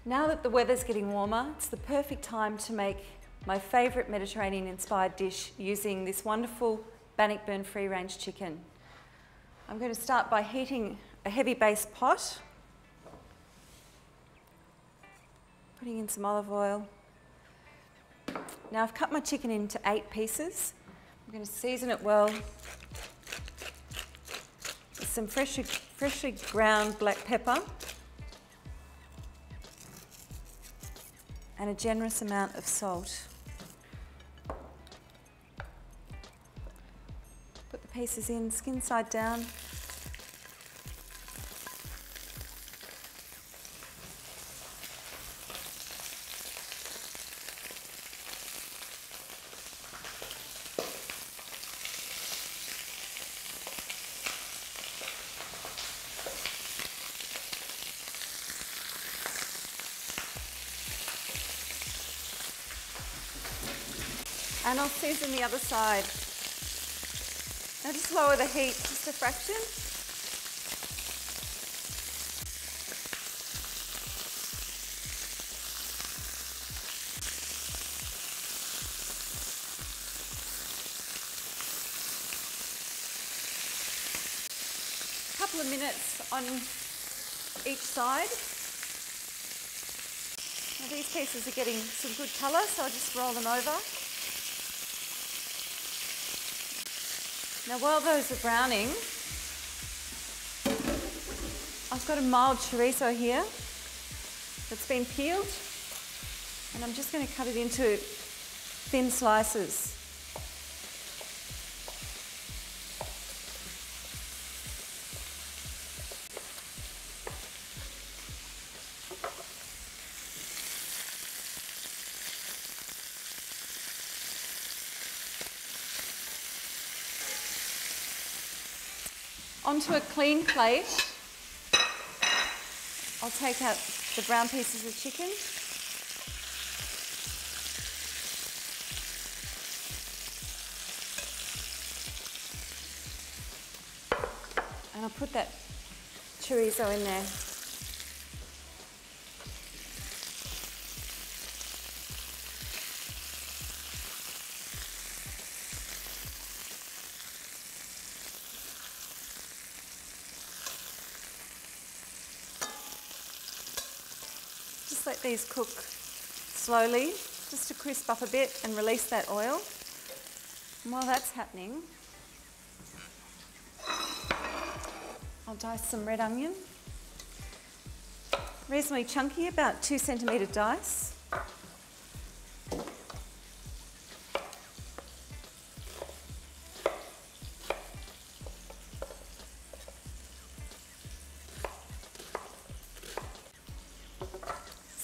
Now that the weather's getting warmer, it's the perfect time to make my favourite Mediterranean-inspired dish using this wonderful Bannockburn free-range chicken. I'm going to start by heating a heavy base pot, putting in some olive oil. Now I've cut my chicken into 8 pieces. I'm going to season it well with some freshly ground black pepper and a generous amount of salt. Put the pieces in, skin side down. And I'll season the other side. Now just lower the heat just a fraction. A couple of minutes on each side. Now these pieces are getting some good colour, so I'll just roll them over. Now while those are browning, I've got a mild chorizo here that's been peeled, and I'm just going to cut it into thin slices. Onto a clean plate, I'll take out the brown pieces of chicken. And I'll put that chorizo in there. Just let these cook slowly, just to crisp up a bit and release that oil. And while that's happening, I'll dice some red onion. Reasonably chunky, about 2 centimetre dice.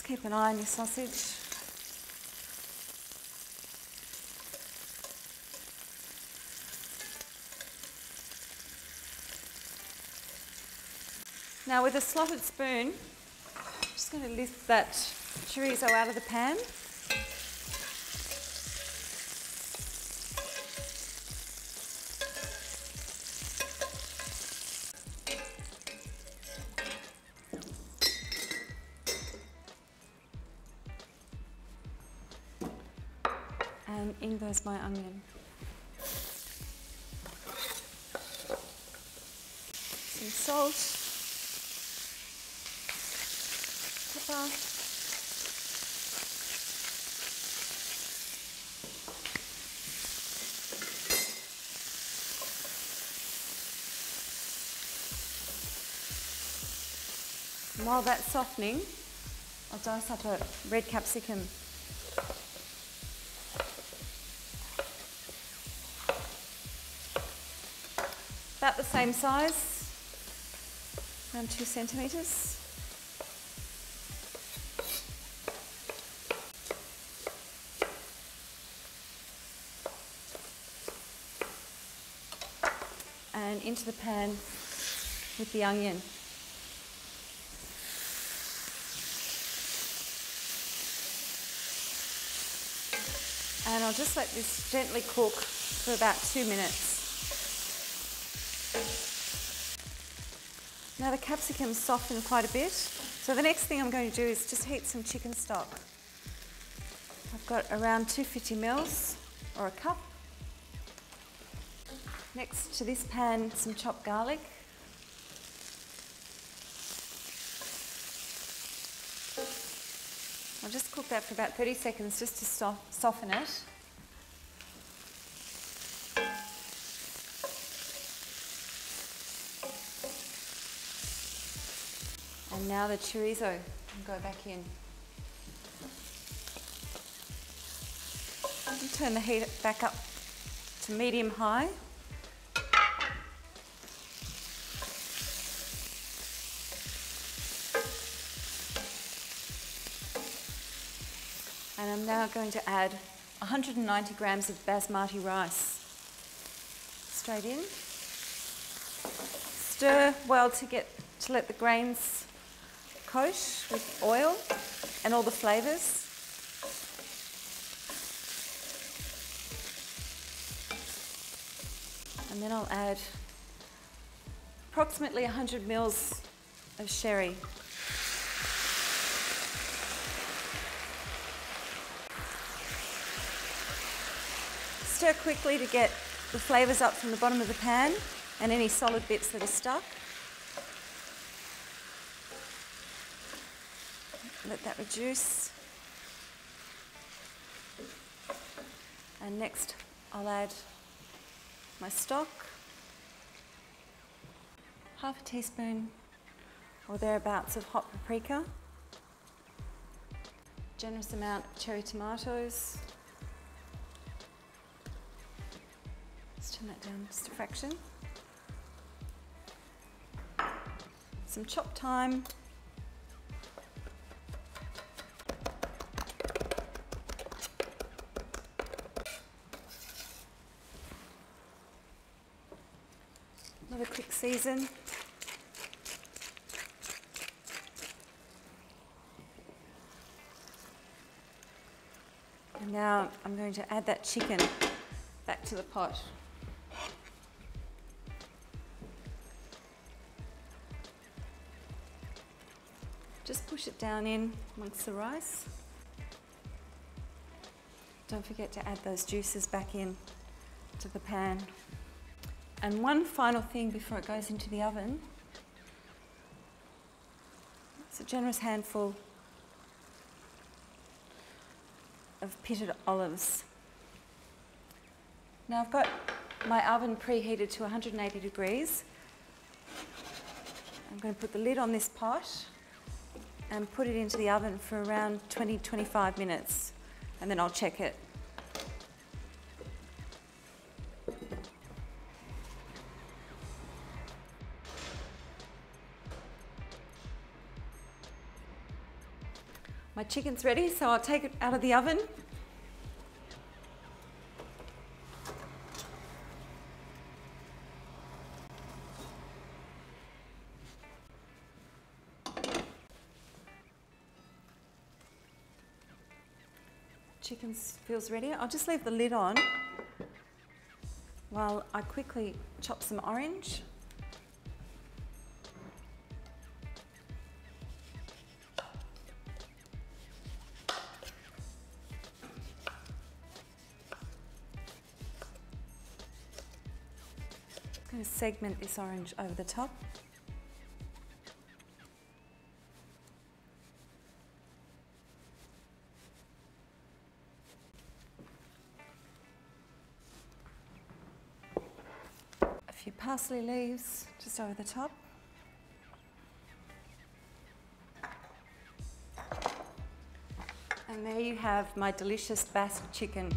Keep an eye on your sausage. Now with a slotted spoon, I'm just going to lift that chorizo out of the pan. And in goes my onion. Some salt, pepper, and while that's softening, I'll dice up a red capsicum. About the same size, around 2 centimetres. And into the pan with the onion. And I'll just let this gently cook for about 2 minutes. Now the capsicum's softened quite a bit. So the next thing I'm going to do is just heat some chicken stock. I've got around 250 mils or a cup. Next to this pan, some chopped garlic. I'll just cook that for about 30 seconds just to soften it. And now the chorizo can go back in. And turn the heat back up to medium-high. And I'm now going to add 190 grams of basmati rice. Straight in. Stir well to let the grains coat with oil and all the flavours. And then I'll add approximately 100 mils of sherry. Stir quickly to get the flavours up from the bottom of the pan and any solid bits that are stuck. Let that reduce. And next I'll add my stock. Half a teaspoon or thereabouts of hot paprika. Generous amount of cherry tomatoes. Let's turn that down just a fraction. Some chopped thyme. Another quick season. And now I'm going to add that chicken back to the pot. Just push it down in amongst the rice. Don't forget to add those juices back in to the pan. And one final thing before it goes into the oven. It's a generous handful of pitted olives. Now I've got my oven preheated to 180 degrees. I'm going to put the lid on this pot and put it into the oven for around 20-25 minutes, and then I'll check it. My chicken's ready, so I'll take it out of the oven. Chicken feels ready. I'll just leave the lid on while I quickly chop some orange. I'm going to segment this orange over the top. A few parsley leaves just over the top. And there you have my delicious Basque chicken.